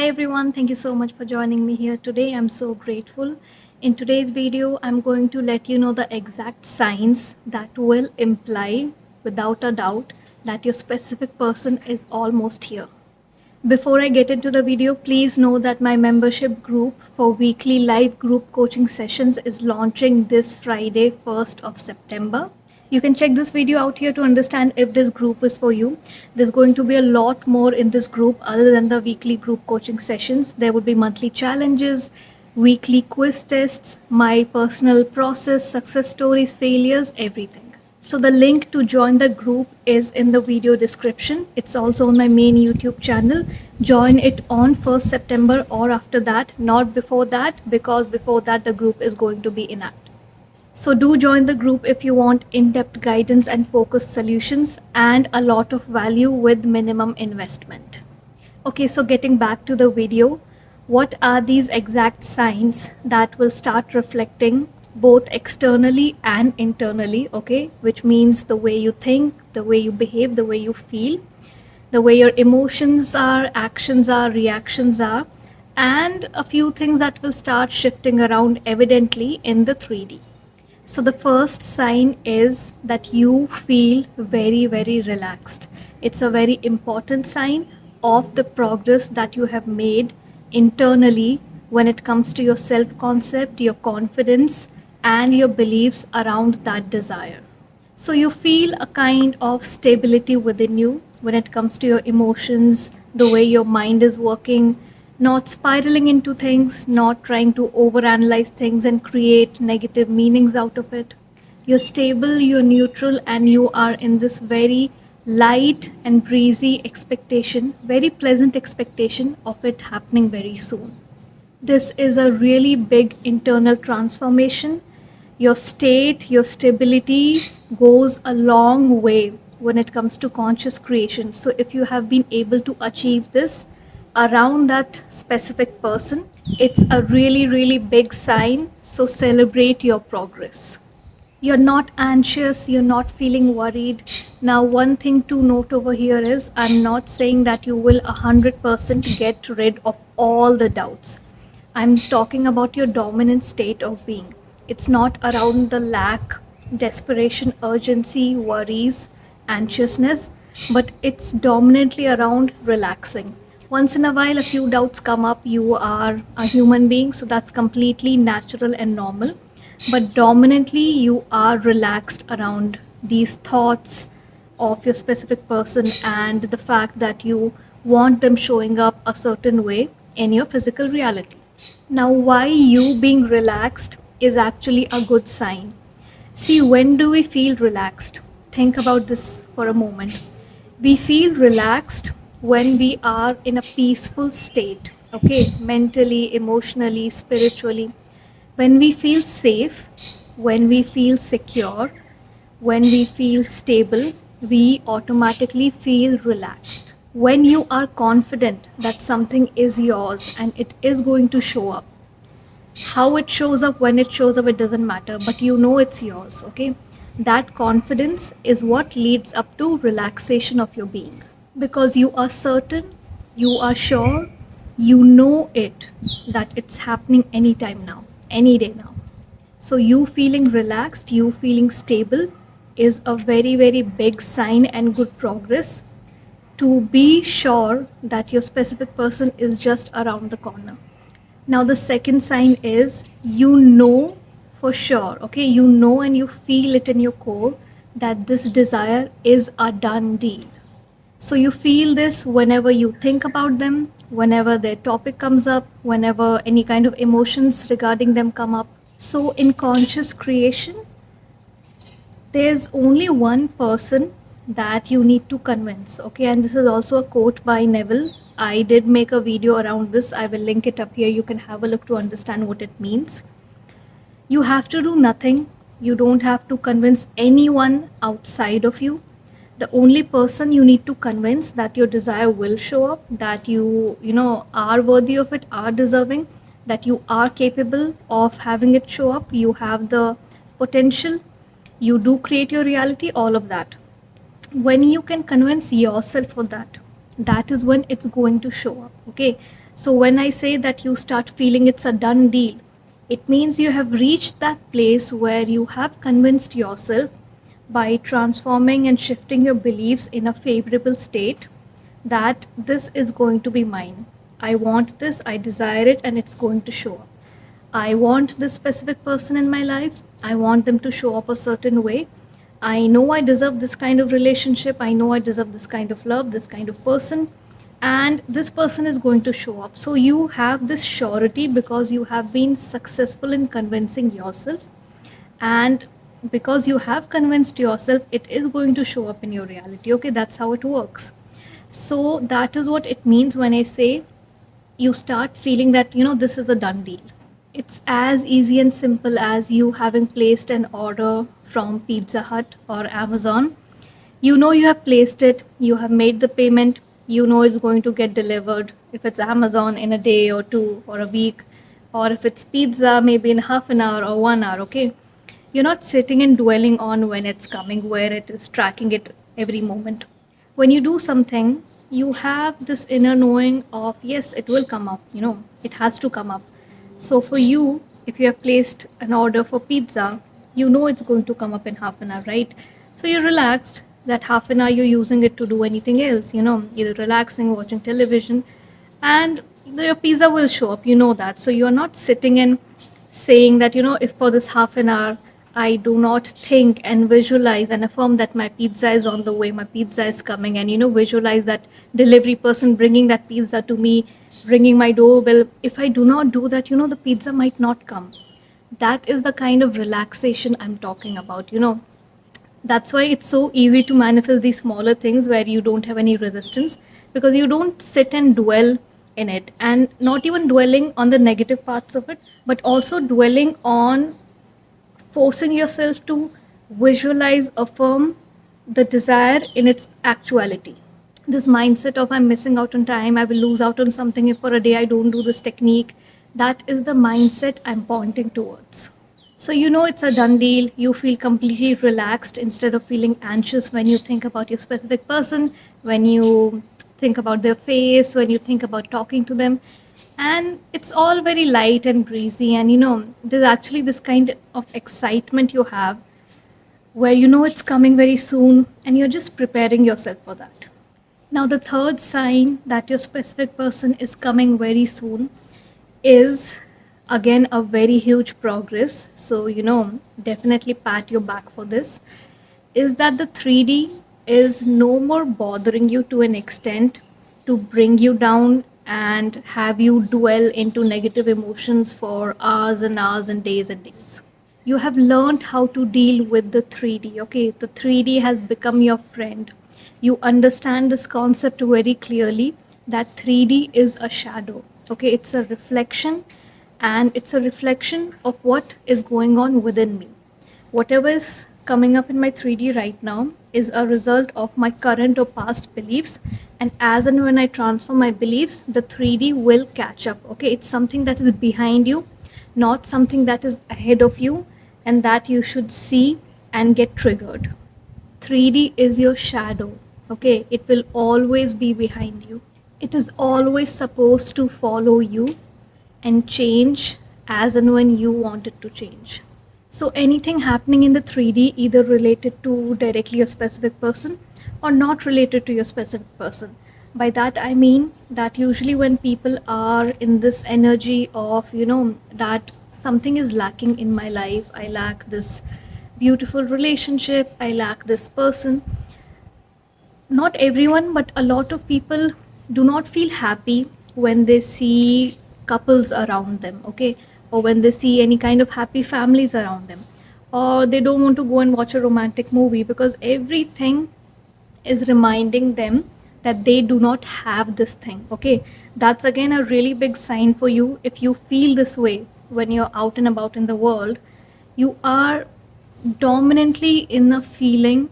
everyone, thank you so much for joining me here today. I'm so grateful. In today's video, I'm going to let you know the exact signs that will imply, without a doubt, that your specific person is almost here. Before I get into the video, please know that my membership group for weekly live group coaching sessions is launching this Friday, 1st of September. You can check this video out here to understand if this group is for you. There's going to be a lot more in this group other than the weekly group coaching sessions. There would be monthly challenges, weekly quiz tests, my personal process, success stories, failures, everything. So the link to join the group is in the video description. It's also on my main YouTube channel. Join it on 1st September or after that, not before that, because before that the group is going to be inactive. So do join the group if you want in-depth guidance and focused solutions and a lot of value with minimum investment. Okay, so getting back to the video, what are these exact signs that will start reflecting both externally and internally, okay, which means the way you think, the way you behave, the way you feel, the way your emotions are, actions are, reactions are, and a few things that will start shifting around evidently in the 3D. So the first sign is that you feel very, very relaxed. It's a very important sign of the progress that you have made internally when it comes to your self-concept, your confidence, and your beliefs around that desire. So you feel a kind of stability within you when it comes to your emotions, the way your mind is working, not spiraling into things, not trying to overanalyze things and create negative meanings out of it. You're stable, you're neutral, and you are in this very light and breezy expectation, very pleasant expectation of it happening very soon. This is a really big internal transformation. Your state, your stability goes a long way when it comes to conscious creation. So if you have been able to achieve this around that specific person, it's a really, really big sign. So celebrate your progress. You're not anxious, you're not feeling worried. Now, one thing to note over here is I'm not saying that you will 100% get rid of all the doubts. I'm talking about your dominant state of being. It's not around the lack, desperation, urgency, worries, anxiousness, but it's dominantly around relaxing. Once in a while, a few doubts come up. You are a human being, so that's completely natural and normal. But dominantly, you are relaxed around these thoughts of your specific person and the fact that you want them showing up a certain way in your physical reality. Now, why you being relaxed is actually a good sign. See, when do we feel relaxed? Think about this for a moment. We feel relaxed when we are in a peaceful state, okay, mentally, emotionally, spiritually. When we feel safe, when we feel secure, when we feel stable, we automatically feel relaxed. When you are confident that something is yours and it is going to show up, how it shows up, when it shows up, it doesn't matter, but you know it's yours, okay? That confidence is what leads up to relaxation of your being. Because you are certain, you are sure, you know it, that it's happening anytime now, any day now. So you feeling relaxed, you feeling stable is a very, very big sign and good progress to be sure that your specific person is just around the corner. Now the second sign is you know for sure, okay? You know and you feel it in your core that this desire is a done deal. So you feel this whenever you think about them, whenever their topic comes up, whenever any kind of emotions regarding them come up. So in conscious creation, there's only one person that you need to convince, okay? And this is also a quote by Neville. I did make a video around this. I will link it up here. You can have a look to understand what it means. You have to do nothing. You don't have to convince anyone outside of you. The only person you need to convince that your desire will show up, that you are worthy of it, are deserving, that you are capable of having it show up, you have the potential, you do create your reality, all of that. When you can convince yourself of that, that is when it's going to show up, okay? So when I say that you start feeling it's a done deal, it means you have reached that place where you have convinced yourself by transforming and shifting your beliefs in a favorable state that this is going to be mine. I want this, I desire it, and it's going to show up. I want this specific person in my life. I want them to show up a certain way. I know I deserve this kind of relationship. I know I deserve this kind of love, this kind of person. And this person is going to show up. So you have this surety because you have been successful in convincing yourself. And because you have convinced yourself, it is going to show up in your reality. Okay, that's how it works. So that is what it means when I say you start feeling that, this is a done deal. It's as easy and simple as you having placed an order from Pizza Hut or Amazon. You know you have placed it, you have made the payment, you know it's going to get delivered. If it's Amazon in a day or two or a week, or if it's pizza, maybe in half an hour or 1 hour, okay? You're not sitting and dwelling on when it's coming, where it is tracking it every moment. When you do something, you have this inner knowing of, yes, it will come up, it has to come up. So for you, if you have placed an order for pizza, you know it's going to come up in half an hour, right? So you're relaxed that half an hour you're using it to do anything else, either relaxing, watching television, and your pizza will show up, that. So you're not sitting and saying that, if for this half an hour I do not think and visualize and affirm that my pizza is on the way, my pizza is coming, and visualize that delivery person bringing that pizza to me, ringing my doorbell. If I do not do that, the pizza might not come. That is the kind of relaxation I'm talking about. That's why it's so easy to manifest these smaller things where you don't have any resistance, because you don't sit and dwell in it, and not even dwelling on the negative parts of it, but also dwelling on forcing yourself to visualize, affirm the desire in its actuality. This mindset of I'm missing out on time, I will lose out on something if for a day I don't do this technique, that is the mindset I'm pointing towards. So it's a done deal. You feel completely relaxed instead of feeling anxious when you think about your specific person, when you think about their face, when you think about talking to them. And it's all very light and breezy. And there's actually this kind of excitement you have where it's coming very soon and you're just preparing yourself for that. Now, the third sign that your specific person is coming very soon is again a very huge progress. So, definitely pat your back for this. Is that the 3D is no more bothering you to an extent to bring you down and have you dwell into negative emotions for hours and hours and days. You have learned how to deal with the 3D. Okay, the 3D has become your friend. You understand this concept very clearly that 3D is a shadow. Okay, it's a reflection, and it's a reflection of what is going on within me. Whatever is coming up in my 3D right now is a result of my current or past beliefs, and as and when I transfer my beliefs, the 3D will catch up. Okay, it's something that is behind you, not something that is ahead of you and that you should see and get triggered. 3D is your shadow. Okay, it will always be behind you. It is always supposed to follow you and change as and when you want it to change. So anything happening in the 3D, either related to directly a specific person or not related to your specific person. By that I mean that usually when people are in this energy of, that something is lacking in my life, I lack this beautiful relationship, I lack this person. Not everyone, but a lot of people do not feel happy when they see couples around them, okay, or when they see any kind of happy families around them, or they don't want to go and watch a romantic movie because everything is reminding them that they do not have this thing. Okay, that's again a really big sign for you. If you feel this way when you're out and about in the world, you are dominantly in a feeling,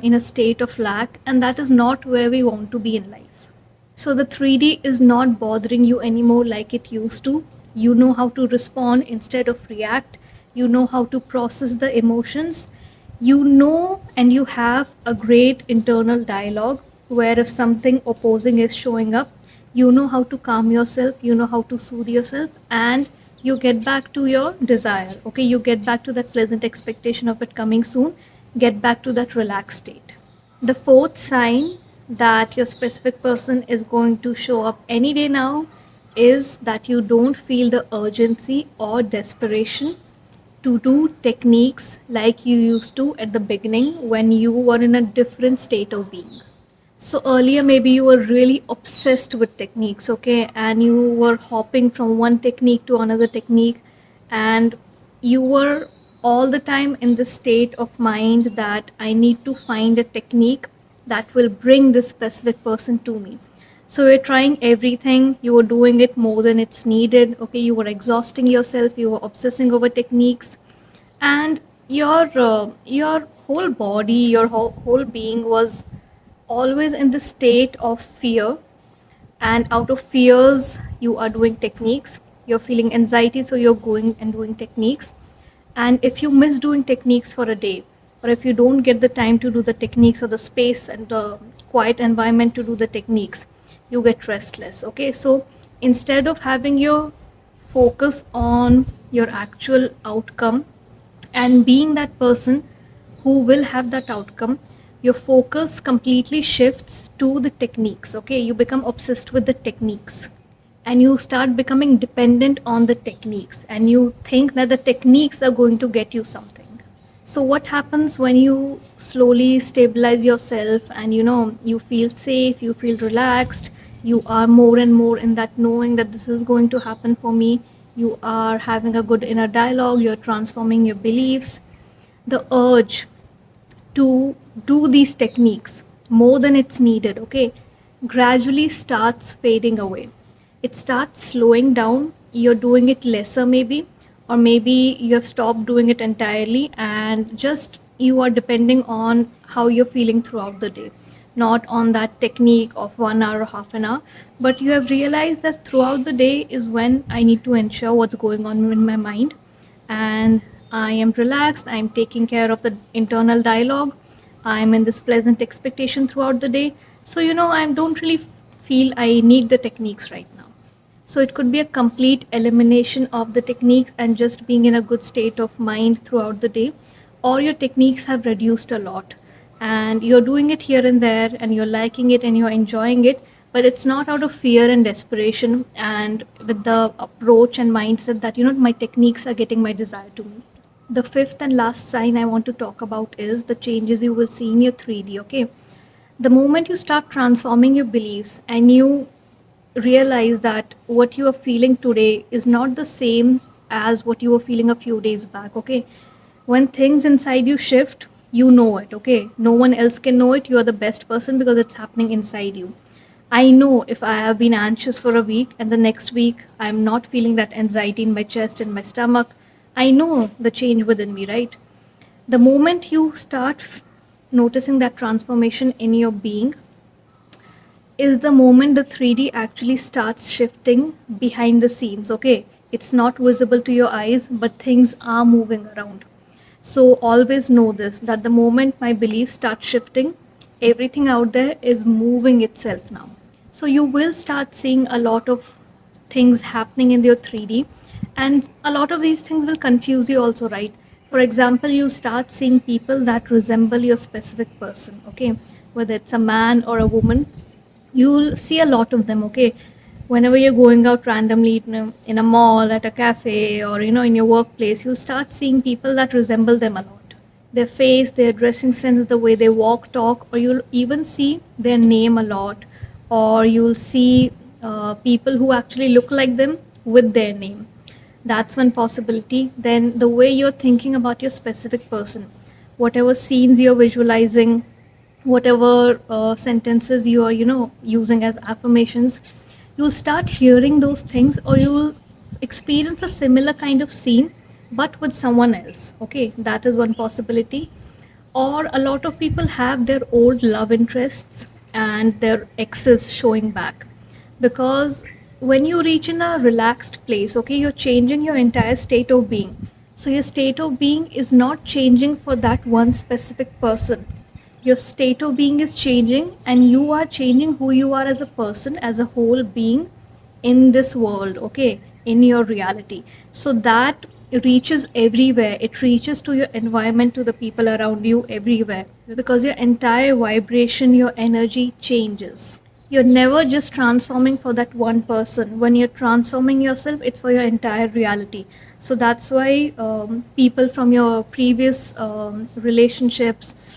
in a state of lack, and that is not where we want to be in life. So the 3D is not bothering you anymore like it used to. You know how to respond instead of react. You know how to process the emotions. You know, and you have a great internal dialogue where if something opposing is showing up, you know how to calm yourself, you know how to soothe yourself, and you get back to your desire. Okay, you get back to that pleasant expectation of it coming soon, get back to that relaxed state. The fourth sign that your specific person is going to show up any day now is that you don't feel the urgency or desperation to do techniques like you used to at the beginning when you were in a different state of being. So earlier, maybe you were really obsessed with techniques, okay, and you were hopping from one technique to another technique, and you were all the time in the state of mind that I need to find a technique that will bring this specific person to me. So you're trying everything, you were doing it more than it's needed, okay, you were exhausting yourself, you were obsessing over techniques, and your whole body, your whole being was always in the state of fear, and out of fears you are doing techniques, you're feeling anxiety, so you're going and doing techniques. And if you miss doing techniques for a day, or if you don't get the time to do the techniques or the space and the quiet environment to do the techniques, you get restless. Okay, so instead of having your focus on your actual outcome and being that person who will have that outcome, your focus completely shifts to the techniques. Okay, you become obsessed with the techniques and you start becoming dependent on the techniques, and you think that the techniques are going to get you something. So what happens when you slowly stabilize yourself and you feel safe, you feel relaxed, you are more and more in that knowing that this is going to happen for me, you are having a good inner dialogue, you're transforming your beliefs, the urge to do these techniques more than it's needed, okay, gradually starts fading away. It starts slowing down. You're doing it lesser, maybe, or maybe you have stopped doing it entirely, and just you are depending on how you're feeling throughout the day, not on that technique of 1 hour or half an hour. But you have realized that throughout the day is when I need to ensure what's going on in my mind, and I am relaxed, I'm taking care of the internal dialogue, I'm in this pleasant expectation throughout the day. So, I don't really feel I need the techniques right now. So, it could be a complete elimination of the techniques and just being in a good state of mind throughout the day, or your techniques have reduced a lot and you're doing it here and there and you're liking it and you're enjoying it, but it's not out of fear and desperation and with the approach and mindset that my techniques are getting my desire to me. The fifth and last sign I want to talk about is the changes you will see in your 3D. Okay, the moment you start transforming your beliefs and you realize that what you are feeling today is not the same as what you were feeling a few days back. Okay, when things inside you shift, you know it. Okay, no one else can know it, you are the best person because it's happening inside you. I know if I have been anxious for a week and the next week I'm not feeling that anxiety in my chest and my stomach, I know the change within me, right? The moment you start noticing that transformation in your being is the moment the 3D actually starts shifting behind the scenes. Okay, it's not visible to your eyes, but things are moving around. So always know this, that the moment my beliefs start shifting, everything out there is moving itself now. So you will start seeing a lot of things happening in your 3D, and a lot of these things will confuse you also, right? For example, you start seeing people that resemble your specific person, okay? Whether it's a man or a woman, you'll see a lot of them. Okay, whenever you're going out randomly in a mall, at a cafe, or in your workplace, you'll start seeing people that resemble them a lot, their face, their dressing sense, the way they walk, talk, or you'll even see their name a lot, or you'll see people who actually look like them with their name. That's one possibility. Then the way you're thinking about your specific person, whatever scenes you're visualizing, whatever sentences you are using as affirmations, you'll start hearing those things, or you'll experience a similar kind of scene but with someone else. Okay, that is one possibility. Or a lot of people have their old love interests and their exes showing back, because when you reach in a relaxed place, okay, you're changing your entire state of being. So your state of being is not changing for that one specific person, Your state of being is changing, and you are changing who you are as a person, as a whole being in this world, okay, in your reality. So that reaches everywhere. It reaches to your environment, to the people around you, everywhere, because your entire vibration, your energy changes. You're never just transforming for that one person. When you're transforming yourself, it's for your entire reality. So that's why people from your previous relationships,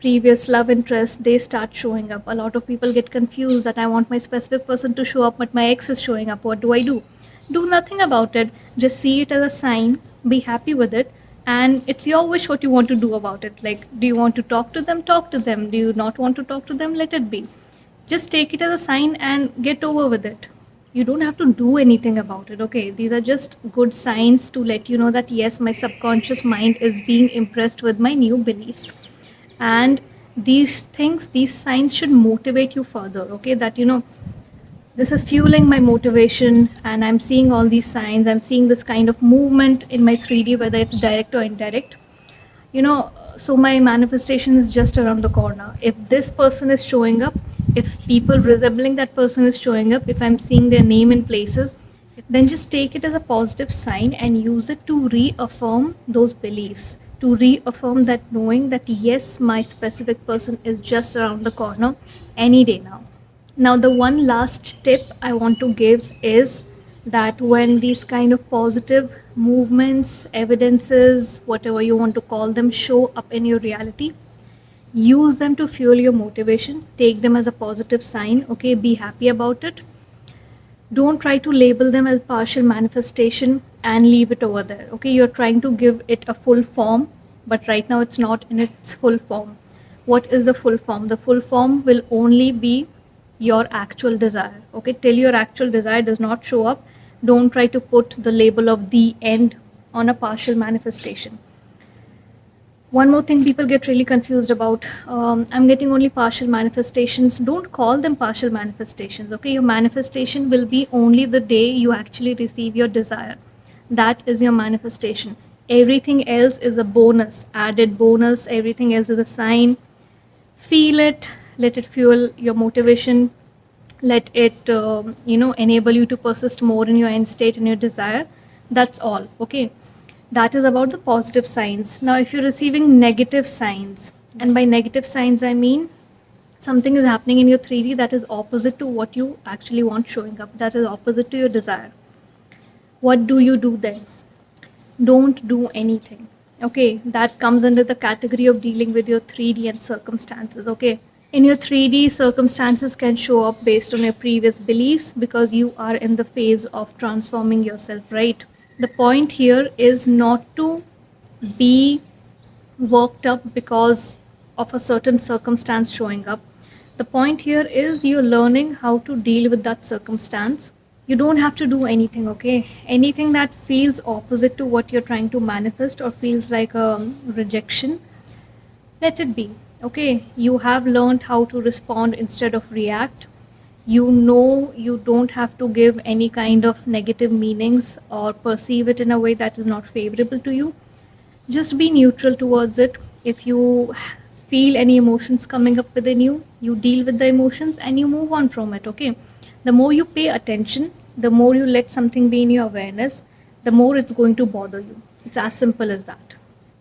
previous love interest, they start showing up. A lot of people get confused that I want my specific person to show up, but my ex is showing up. What do I do? Do nothing about it. Just see it as a sign, be happy with it, and it's your wish what you want to do about it. Like, do you want to talk to them? Talk to them. Do you not want to talk to them? Let it be. Just take it as a sign and get over with it. You don't have to do anything about it, okay? These are just good signs to let you know that yes, my subconscious mind is being impressed with my new beliefs. And these things, these signs should motivate you further, okay? That this is fueling my motivation, and I'm seeing all these signs, I'm seeing this kind of movement in my 3D, whether it's direct or indirect. So my manifestation is just around the corner. If this person is showing up, if people resembling that person is showing up, if I'm seeing their name in places, then just take it as a positive sign and use it to reaffirm those beliefs, to reaffirm that knowing that yes, my specific person is just around the corner any day now. Now, the one last tip I want to give is that when these kind of positive movements, evidences, whatever you want to call them, show up in your reality, use them to fuel your motivation. Take them as a positive sign, okay? Be happy about it. Don't try to label them as partial manifestation and leave it over there, okay? You're trying to give it a full form, but right now it's not in its full form. What is the full form? The full form will only be your actual desire, okay? Till your actual desire does not show up, don't try to put the label of the end on a partial manifestation. One more thing people get really confused about, I'm getting only partial manifestations. Don't call them partial manifestations, okay? Your manifestation will be only the day you actually receive your desire. That is your manifestation. Everything else is a bonus, added bonus. Everything else is a sign. Feel it, let it fuel your motivation, let it enable you to persist more in your end state and your desire. That's all, okay? That is about the positive signs. Now, if you're receiving negative signs, and by negative signs I mean something is happening in your 3D that is opposite to what you actually want showing up, that is opposite to your desire, what do you do then? Don't do anything, okay? That comes under the category of dealing with your 3D and circumstances, okay? In your 3D, circumstances can show up based on your previous beliefs because you are in the phase of transforming yourself, right? The point here is not to be worked up because of a certain circumstance showing up. The point here is you're learning how to deal with that circumstance. You don't have to do anything, okay? Anything that feels opposite to what you're trying to manifest or feels like a rejection, let it be, okay? You have learned how to respond instead of react. You don't have to give any kind of negative meanings or perceive it in a way that is not favorable to you. Just be neutral towards it. If you feel any emotions coming up within you, you deal with the emotions and you move on from it, okay? The more you pay attention, the more you let something be in your awareness, the more it's going to bother you. It's as simple as that.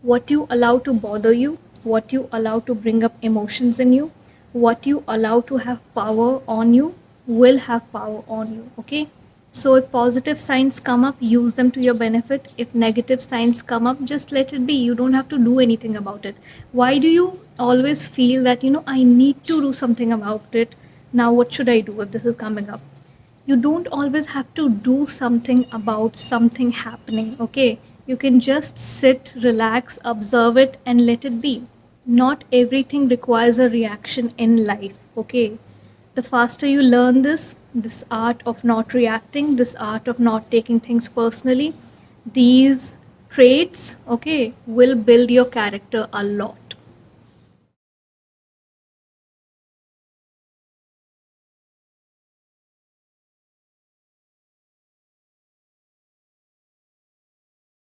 What you allow to bother you, what you allow to bring up emotions in you, what you allow to have power on you will have power on you, okay? So if positive signs come up, use them to your benefit. If negative signs come up, just let it be. You don't have to do anything about it. Why do you always feel that, I need to do something about it? Now, what should I do if this is coming up? You don't always have to do something about something happening, okay? You can just sit, relax, observe it, and let it be. Not everything requires a reaction in life, okay? The faster you learn this art of not reacting, this art of not taking things personally, these traits, okay, will build your character a lot.